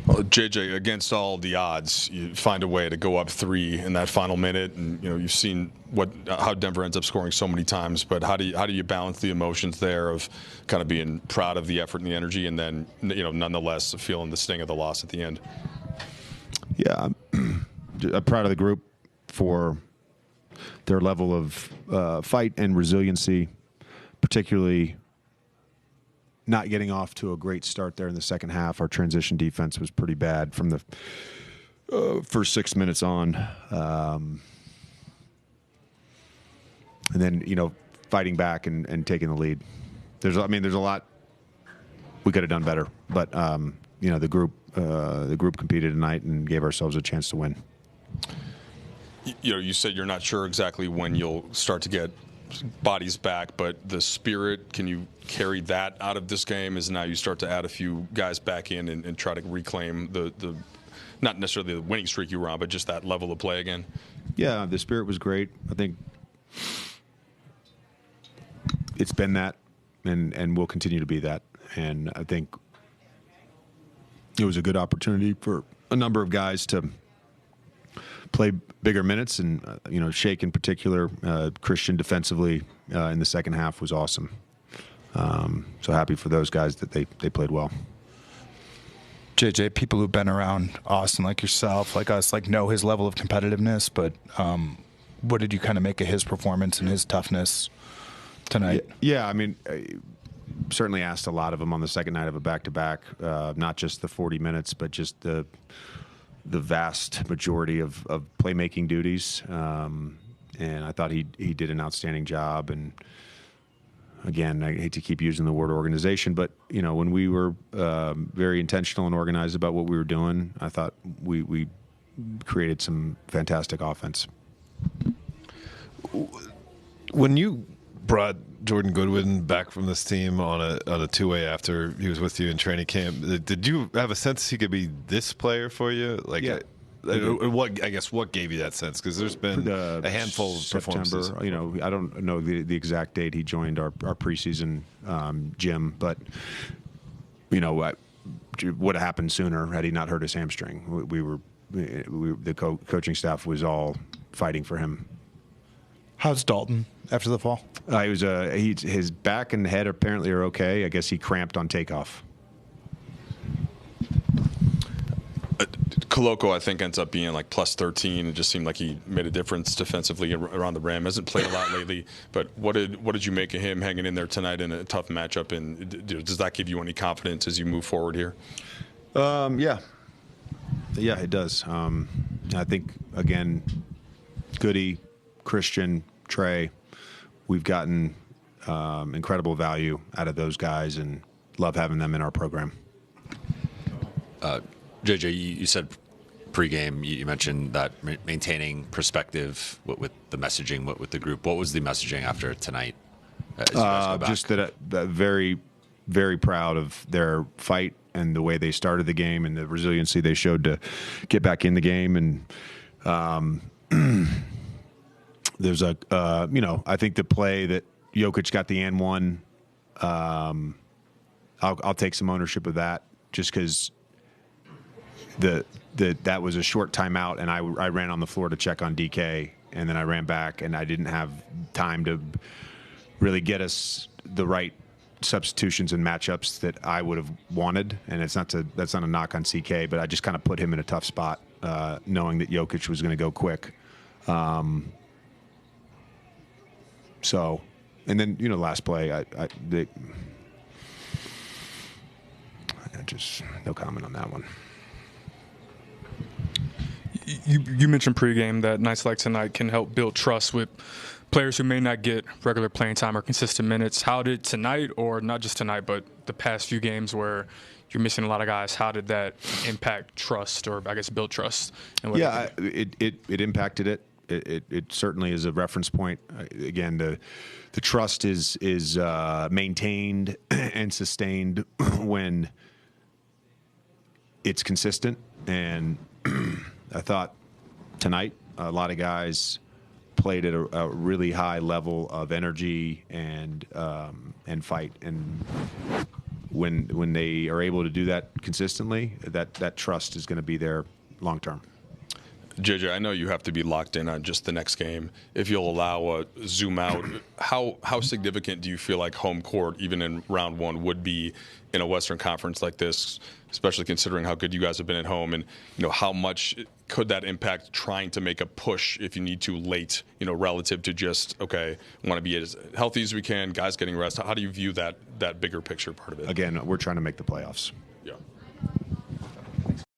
Well, JJ, against all the odds, you find a way to go up 3 in that final minute, and you've seen how Denver ends up scoring so many times. But how do you balance the emotions there of kind of being proud of the effort and the energy, and then nonetheless feeling the sting of the loss at the end? Yeah, I'm proud of the group for their level of fight and resiliency, particularly not getting off to a great start there in the second half. Our transition defense was pretty bad from the first 6 minutes on. And then, fighting back and taking the lead. There's a lot we could have done better, but the group competed tonight and gave ourselves a chance to win. You said you're not sure exactly when you'll start to get bodies back, but the spirit, can you carry that out of this game as now you start to add a few guys back in and try to reclaim the not necessarily the winning streak you were on, but just that level of play again? Yeah, the spirit was great. I think it's been that and will continue to be that. And I think it was a good opportunity for a number of guys to play bigger minutes, and Shake in particular, Christian defensively in the second half was awesome. So happy for those guys that they played well. JJ, people who've been around Austin, like yourself, like us, know his level of competitiveness, but what did you kind of make of his performance and his toughness tonight? Yeah, I certainly asked a lot of him on the second night of a back-to-back, not just the 40 minutes, but just the vast majority of playmaking duties. And I thought he did an outstanding job. And again, I hate to keep using the word organization, but when we were very intentional and organized about what we were doing, I thought we created some fantastic offense. When you brought Jordan Goodwin back from this team on a two-way after he was with you in training camp, did you have a sense he could be this player for you? Yeah. What gave you that sense? Because there's been a handful of performances. I don't know the exact date he joined our preseason gym, but what would have happened sooner had he not hurt his hamstring. The coaching staff was all fighting for him. How's Dalton after the fall? His back and head apparently are okay. I guess he cramped on takeoff. Koloko, I think, ends up being like plus 13. It just seemed like he made a difference defensively around the rim. Hasn't played a lot lately, but what did you make of him hanging in there tonight in a tough matchup? And does that give you any confidence as you move forward here? Yeah, it does. I think again, Goody, Christian, Trey, we've gotten incredible value out of those guys and love having them in our program. JJ, you said pregame, you mentioned that maintaining perspective with the messaging, with the group. What was the messaging after tonight? Just that very, very proud of their fight and the way they started the game and the resiliency they showed to get back in the game. And there's I think the play that Jokic got the and one, I'll take some ownership of that just because that was a short timeout, and I ran on the floor to check on DK, and then I ran back, and I didn't have time to really get us the right substitutions and matchups that I would have wanted. And that's not a knock on CK, but I just kind of put him in a tough spot, knowing that Jokic was going to go quick. So, and then last play, just no comment on that one. You mentioned pregame that nights like tonight can help build trust with players who may not get regular playing time or consistent minutes. How did tonight, or not just tonight, but the past few games where you're missing a lot of guys, how did that impact trust, or I guess build trust? Yeah, it impacted it. It certainly is a reference point. Again, the trust is maintained and sustained when it's consistent. And I thought tonight a lot of guys played at a really high level of energy and fight. And when they are able to do that consistently, that trust is going to be there long term. JJ, I know you have to be locked in on just the next game. If you'll allow a zoom out, how significant do you feel like home court, even in round one, would be in a Western Conference like this, especially considering how good you guys have been at home, and how much could that impact trying to make a push if you need to late, relative to just, okay, want to be as healthy as we can, guys getting rest. How do you view that bigger picture part of it? Again, we're trying to make the playoffs.